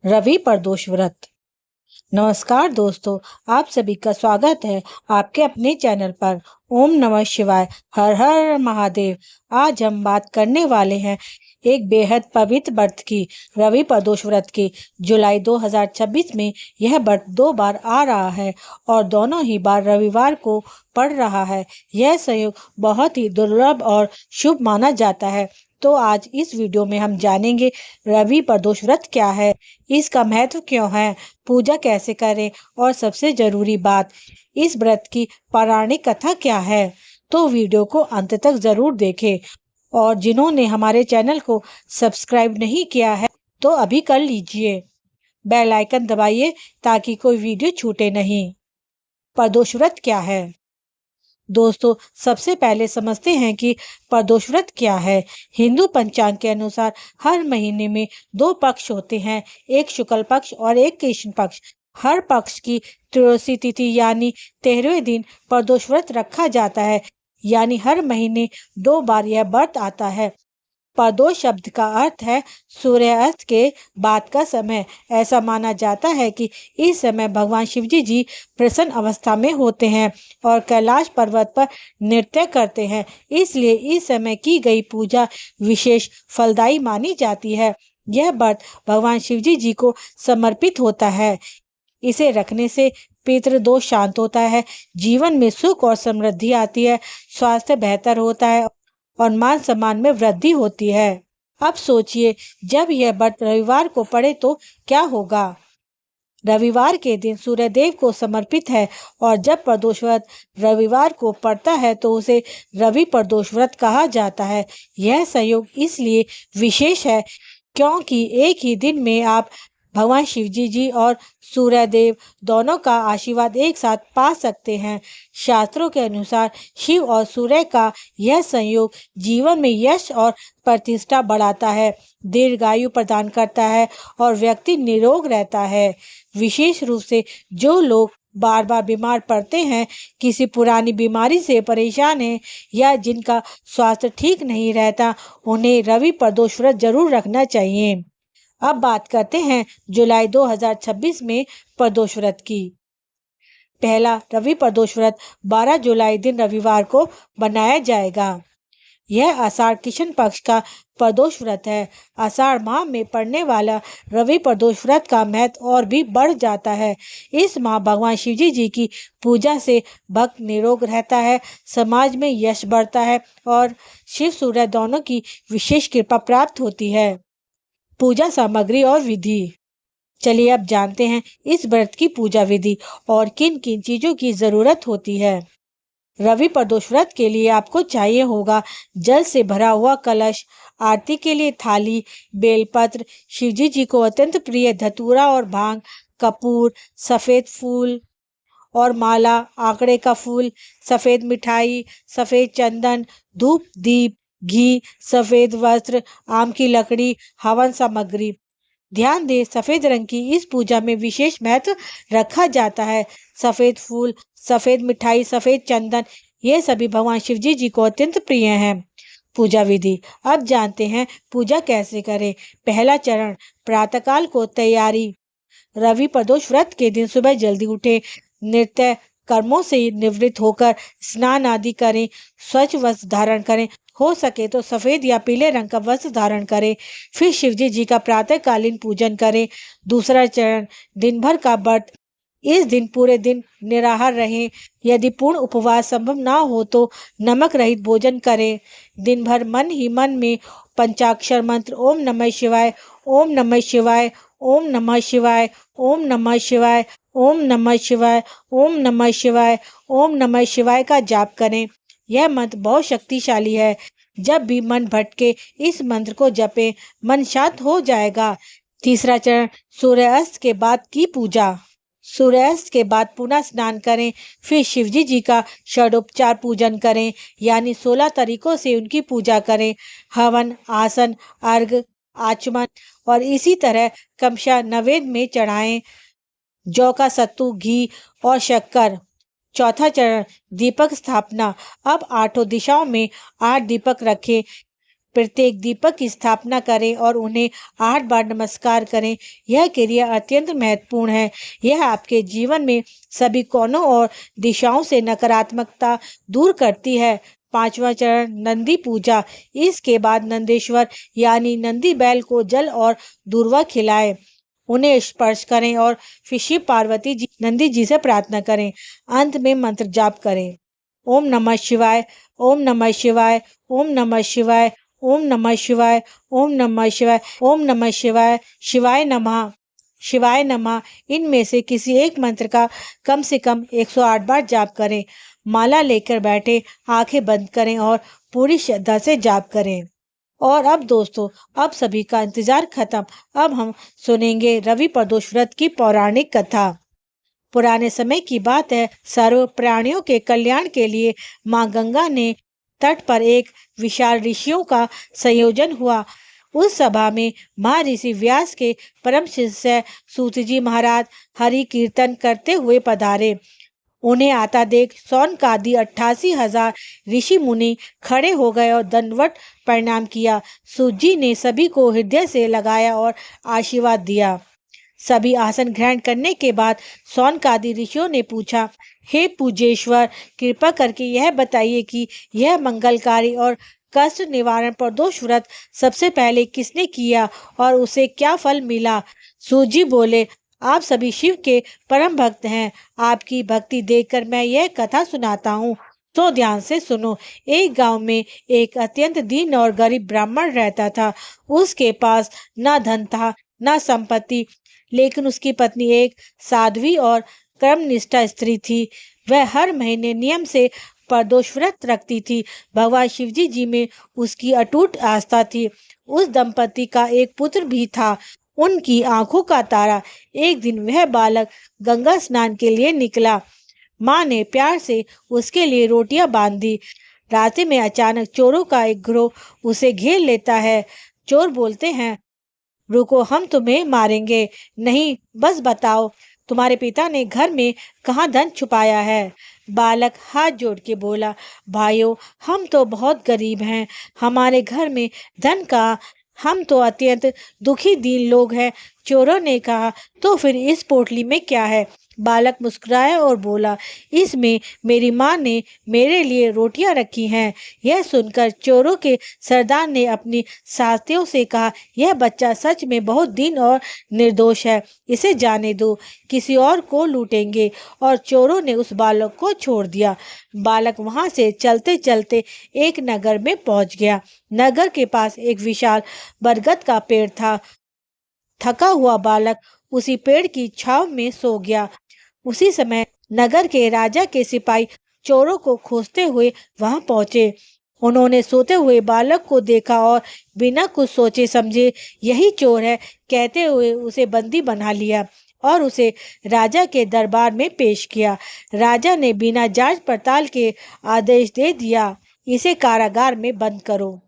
रवि प्रदोष व्रत। नमस्कार दोस्तों, आप सभी का स्वागत है आपके अपने चैनल पर। ओम नमः शिवाय, हर हर महादेव। आज हम बात करने वाले हैं एक बेहद पवित्र व्रत की, रवि प्रदोष व्रत की। जुलाई 2026 में यह व्रत 2 बार आ रहा है और दोनों ही बार रविवार को पड़ रहा है। यह संयोग बहुत ही दुर्लभ और शुभ माना जाता है। तो आज इस वीडियो में हम जानेंगे रवि प्रदोष व्रत क्या है, इसका महत्व क्यों है, पूजा कैसे करें और सबसे जरूरी बात, इस व्रत की पौराणिक कथा क्या है। तो वीडियो को अंत तक जरूर देखें और जिन्होंने हमारे चैनल को सब्सक्राइब नहीं किया है तो अभी कर लीजिए। बेल आइकन दबाइए ताकि कोई वीडियो छूटे नहीं। प्रदोष व्रत क्या है दोस्तों, सबसे पहले समझते हैं कि प्रदोष व्रत क्या है। हिंदू पंचांग के अनुसार हर महीने में 2 पक्ष होते हैं, एक शुक्ल पक्ष और एक कृष्ण पक्ष। हर पक्ष की त्रयोदशी तिथि यानी 13वें दिन प्रदोष व्रत रखा जाता है। यानी हर महीने 2 बार यह व्रत आता है। प्रदोष शब्द का अर्थ है सूर्यास्त के बाद का समय। ऐसा माना जाता है कि इस समय भगवान शिवजी जी प्रसन्न अवस्था में होते हैं और कैलाश पर्वत पर नृत्य करते हैं। इसलिए इस समय की गई पूजा विशेष फलदायी मानी जाती है। यह व्रत भगवान शिवजी जी को समर्पित होता है। इसे रखने से पितृदोष शांत होता है, जीवन में सुख और समृद्धि आती है, स्वास्थ्य बेहतर होता है और मान सम्मान में वृद्धि होती है। अब सोचिए, जब यह व्रत रविवार को पड़े तो क्या होगा। रविवार के दिन सूर्यदेव को समर्पित है और जब प्रदोष व्रत रविवार को पड़ता है तो उसे रवि प्रदोष व्रत कहा जाता है। यह संयोग इसलिए विशेष है क्योंकि एक ही दिन में आप भगवान शिवजी जी और सूर्यदेव दोनों का आशीर्वाद एक साथ पा सकते हैं। शास्त्रों के अनुसार शिव और सूर्य का यह संयोग जीवन में यश और प्रतिष्ठा बढ़ाता है, दीर्घायु प्रदान करता है और व्यक्ति निरोग रहता है। विशेष रूप से जो लोग बार बार बीमार पड़ते हैं, किसी पुरानी बीमारी से परेशान हैं या जिनका स्वास्थ्य ठीक नहीं रहता, उन्हें रवि प्रदोष व्रत जरूर रखना चाहिए। अब बात करते हैं जुलाई 2026 में प्रदोष व्रत की। पहला रवि प्रदोष व्रत 12 जुलाई दिन रविवार को बनाया जाएगा। यह आषाढ़ कृष्ण पक्ष का प्रदोष व्रत है। आषाढ़ माह में पड़ने वाला रवि प्रदोष व्रत का महत्व और भी बढ़ जाता है। इस माह भगवान शिवजी जी की पूजा से भक्त निरोग रहता है, समाज में यश बढ़ता है और शिव सूर्य दोनों की विशेष कृपा प्राप्त होती है। पूजा सामग्री और विधि। चलिए अब जानते हैं इस व्रत की पूजा विधि और किन किन चीजों की जरूरत होती है। रवि प्रदोष व्रत के लिए आपको चाहिए होगा जल से भरा हुआ कलश, आरती के लिए थाली, बेलपत्र, शिवजी जी को अत्यंत प्रिय धतूरा और भांग, कपूर, सफेद फूल और माला, आंकड़े का फूल, सफेद मिठाई, सफेद चंदन, धूप, दीप, घी, सफेद वस्त्र, आम की लकड़ी, हवन सामग्री। ध्यान दें, सफेद रंग की इस पूजा में विशेष महत्व रखा जाता है। सफेद फूल, सफेद मिठाई, सफेद चंदन, ये सभी भगवान शिवजी जी को अत्यंत प्रिय हैं। पूजा विधि। अब जानते हैं पूजा कैसे करें। पहला चरण, प्रातःकाल को तैयारी। रवि प्रदोष व्रत के दिन सुबह जल्दी उठें, नित्य कर्मों से निवृत्त होकर स्नान आदि करें, स्वच्छ वस्त्र धारण करें, हो सके तो सफेद या पीले रंग का वस्त्र धारण करें। फिर शिवजी जी का प्रातःकालीन पूजन करें। दूसरा चरण, दिन भर का व्रत। इस दिन पूरे दिन निराहार रहें। यदि पूर्ण उपवास संभव ना हो तो नमक रहित भोजन करें। दिन भर मन ही मन में पंचाक्षर मंत्र ओम नमः शिवाय, ओम नमः शिवाय, ओम नमः शिवाय, ओम नमः शिवाय, ओम नमः शिवाय, ओम नमः शिवाय, ओम नमः शिवाय का जाप करें। यह मंत्र बहुत शक्तिशाली है। जब भी मन भटके इस मंत्र को जपें, मन शांत हो जाएगा। तीसरा चरण, सूर्यास्त के बाद की पूजा। सूर्यास्त के बाद पुनः स्नान करें, फिर शिवजी जी का षडोपचार पूजन करें, यानी 16 तरीकों से उनकी पूजा करें। हवन, आसन, अर्घ, आचमन और इसी तरह क्रमशः नैवेद्य में चढ़ाएं। जौ का सत्तू, घी और शक्कर। चौथा चरण, दीपक स्थापना। अब 8 दिशाओं में 8 दीपक रखें। प्रत्येक दीपक की स्थापना करें और उन्हें 8 बार नमस्कार करें। यह क्रिया अत्यंत महत्वपूर्ण है। यह आपके जीवन में सभी कोनों और दिशाओं से नकारात्मकता दूर करती है। 5वां चरण नंदी पूजा। इसके बाद नंदेश्वर यानी नंदी बैल को जल और दूर्वा खिलाएं, उन्हें स्पर्श करें और फिर शिव पार्वती जी नंदी जी से प्रार्थना करें। अंत में मंत्र जाप करें, ओम नमः शिवाय, ओम नमः शिवाय, ओम नमः शिवाय, ओम नमः शिवाय, ओम नमः शिवाय, ओम नमः शिवाय, शिवाय नमः, शिवाय नमः। इनमें से किसी एक मंत्र का कम से कम 108 बार जाप करें। माला लेकर बैठे, आंखें बंद करें और पूरी श्रद्धा से जाप करें। और अब दोस्तों, अब सभी का इंतजार खत्म। अब हम सुनेंगे रवि प्रदोष व्रत की पौराणिक कथा। पुराने समय की बात है, सर्व प्राणियों के कल्याण के लिए माँ गंगा ने तट पर एक विशाल ऋषियों का संयोजन हुआ। उस सभा में महर्षि व्यास के परम शिष्य सूत जी महाराज हरि कीर्तन करते हुए पधारे। उन्हें आता देख सौनकादि 88,000 ऋषि मुनि खड़े हो गए और दंडवत प्रणाम किया। सूत जी ने सभी को हृदय से लगाया और आशीर्वाद दिया। सभी आसन ग्रहण करने के बाद सौनकादि ऋषियों ने पूछा, हे पूज्येश्वर, कृपा करके यह बताइए कि यह मंगलकारी और कष्ट निवारण प्रदोष व्रत सबसे पहले किसने किया और उसे क्या फल मिला। सूत जी बोले, आप सभी शिव के परम भक्त हैं। आपकी भक्ति देखकर मैं यह कथा सुनाता हूँ, तो ध्यान से सुनो। एक गांव में एक अत्यंत दीन और गरीब ब्राह्मण रहता था। उसके पास न धन था न संपत्ति, लेकिन उसकी पत्नी एक साध्वी और कर्मनिष्ठा स्त्री थी। वह हर महीने नियम से प्रदोष व्रत रखती थी। भगवान शिवजी जी में उसकी अटूट आस्था थी। उस दंपति का एक पुत्र भी था, उनकी आंखों का तारा। एक दिन वह बालक गंगा स्नान के लिए निकला। माँ ने प्यार से उसके लिए रोटियां बांध दी। रास्ते में अचानक चोरों का एक गिरोह उसे घेर लेता है। चोर बोलते हैं, रुको, हम तुम्हें मारेंगे नहीं, बस बताओ तुम्हारे पिता ने घर में कहाँ धन छुपाया है। बालक हाथ जोड़ के बोला, भाइयों, हम तो बहुत गरीब हैं, हमारे घर में धन का, हम तो अत्यंत दुखी दीन लोग हैं। चोरों ने कहा, तो फिर इस पोटली में क्या है। बालक मुस्कुराया और बोला, इसमें मेरी माँ ने मेरे लिए रोटियां रखी हैं। यह सुनकर चोरों के सरदार ने अपनी साथियों से कहा, यह बच्चा सच में बहुत दीन और निर्दोष है, इसे जाने दो, किसी और को लूटेंगे। और चोरों ने उस बालक को छोड़ दिया। बालक वहां से चलते चलते एक नगर में पहुंच गया। नगर के पास एक विशाल बरगद का पेड़ था। थका हुआ बालक उसी पेड़ की छांव में सो गया। उसी समय नगर के राजा के सिपाही चोरों को खोजते हुए वहां पहुंचे। उन्होंने सोते हुए बालक को देखा और बिना कुछ सोचे समझे यही चोर है कहते हुए उसे बंदी बना लिया और उसे राजा के दरबार में पेश किया। राजा ने बिना जांच पड़ताल के आदेश दे दिया, इसे कारागार में बंद करो।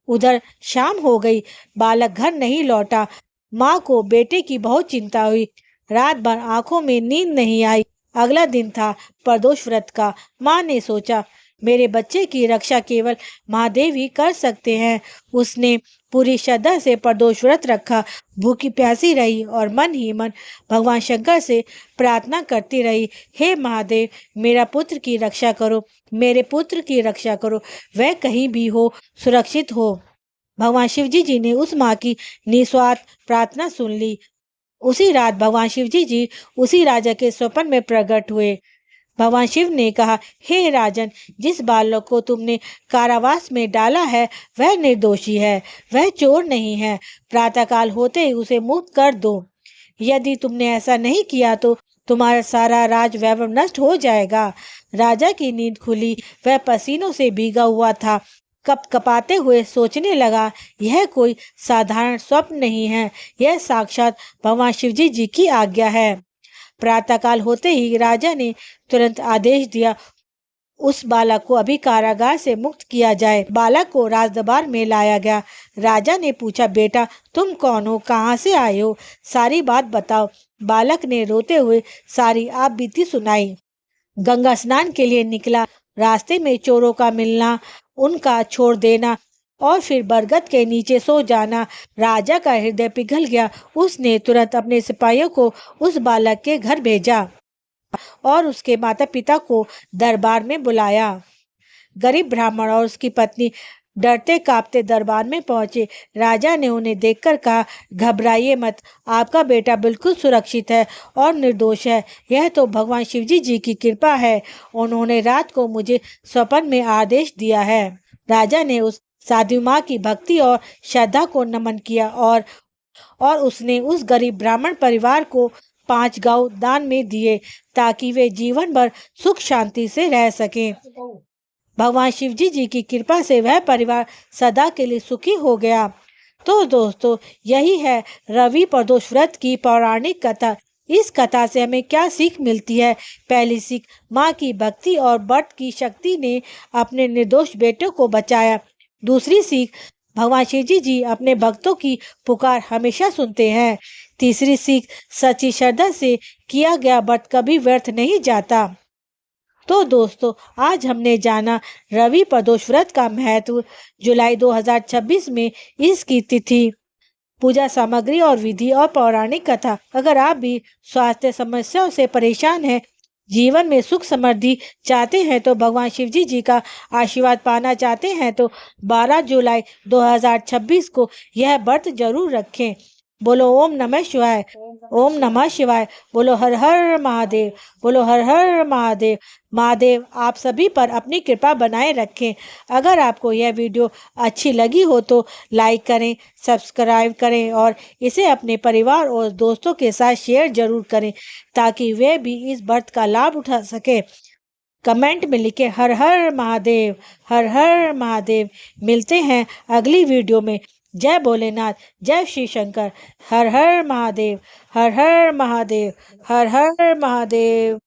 उधर शाम हो गई, बालक घर नहीं लौटा। माँ को बेटे की बहुत चिंता हुई। रात भर आंखों में नींद नहीं आई। अगला दिन था प्रदोष व्रत का। माँ ने सोचा, मेरे बच्चे की रक्षा केवल महादेव ही कर सकते हैं। उसने पूरी श्रद्धा से प्रदोष व्रत रखा, भूखी प्यासी रही और मन ही मन भगवान शंकर से प्रार्थना करती रही, हे महादेव, मेरा पुत्र की रक्षा करो, मेरे पुत्र की रक्षा करो, वह कहीं भी हो, सुरक्षित हो। भगवान शिवजी जी ने उस माँ की निस्वार्थ प्रार्थना सुन ली। उसी रात भगवान शिवजी जी उसी राजा के स्वप्न में प्रकट हुए। भगवान शिव ने कहा, हे राजन, जिस बालक को तुमने कारावास में डाला है वह निर्दोषी है, वह चोर नहीं है। प्रातःकाल होते ही उसे मुक्त कर दो। यदि तुमने ऐसा नहीं किया तो तुम्हारा सारा राज वैभव नष्ट हो जाएगा। राजा की नींद खुली। वह पसीनों से भीगा हुआ था। कपकपाते हुए सोचने लगा, यह कोई साधारण स्वप्न नहीं है, यह साक्षात भगवान शिवजी जी की आज्ञा है। प्रातःकाल होते ही राजा ने तुरंत आदेश दिया, उस बालक को अभी कारागार से मुक्त किया जाए। बालक को राजदरबार में लाया गया। राजा ने पूछा, बेटा तुम कौन हो, कहाँ से आए हो, सारी बात बताओ। बालक ने रोते हुए सारी आप बीती सुनाई। गंगा स्नान के लिए निकला, रास्ते में चोरों का मिलना, उनका छोड़ देना और फिर बरगद के नीचे सो जाना। राजा का हृदय पिघल गया। उसने तुरंत अपने सिपाहियों को उस बालक के घर भेजा और उसके माता पिता को दरबार में बुलाया। गरीब ब्राह्मण और उसकी पत्नी डरते कांपते दरबार में पहुंचे। राजा ने उन्हें देखकर कहा, घबराइए मत, आपका बेटा बिल्कुल सुरक्षित है और निर्दोष है। यह तो भगवान शिवजी जी की कृपा है। उन्होंने रात को मुझे स्वप्न में आदेश दिया है। राजा ने उस साधु माँ की भक्ति और श्रद्धा को नमन किया और उसने उस गरीब ब्राह्मण परिवार को 5 गांव दान में दिए ताकि वे जीवन भर सुख शांति से रह सकें। भगवान शिवजी जी की कृपा से वह परिवार सदा के लिए सुखी हो गया। तो दोस्तों, यही है रवि प्रदोष व्रत की पौराणिक कथा। इस कथा से हमें क्या सीख मिलती है? पहली सीख, माँ की भक्ति और व्रत की शक्ति ने अपने निर्दोष बेटों को बचाया। दूसरी सीख, भगवान शिवजी जी अपने भक्तों की पुकार हमेशा सुनते हैं। तीसरी सीख, सच्ची श्रद्धा से किया गया व्रत कभी व्यर्थ नहीं जाता। तो दोस्तों, आज हमने जाना रवि प्रदोष व्रत का महत्व। जुलाई 2026 में इसकी तिथि, पूजा सामग्री और विधि और पौराणिक कथा। अगर आप भी स्वास्थ्य समस्याओं से परेशान हैं, जीवन में सुख समृद्धि चाहते हैं, तो भगवान शिवजी जी का आशीर्वाद पाना चाहते हैं, तो 12 जुलाई 2026 को यह व्रत जरूर रखें। बोलो ओम नमः शिवाय, ओम नमः शिवाय। बोलो हर हर महादेव, बोलो हर हर महादेव। महादेव आप सभी पर अपनी कृपा बनाए रखें। अगर आपको यह वीडियो अच्छी लगी हो तो लाइक करें, सब्सक्राइब करें और इसे अपने परिवार और दोस्तों के साथ शेयर जरूर करें ताकि वे भी इस व्रत का लाभ उठा सके। कमेंट में लिखें हर हर महादेव, हर हर महादेव। मिलते हैं अगली वीडियो में। जय भोलेनाथ, जय श्री शंकर। हर हर महादेव, हर हर महादेव, हर हर महादेव।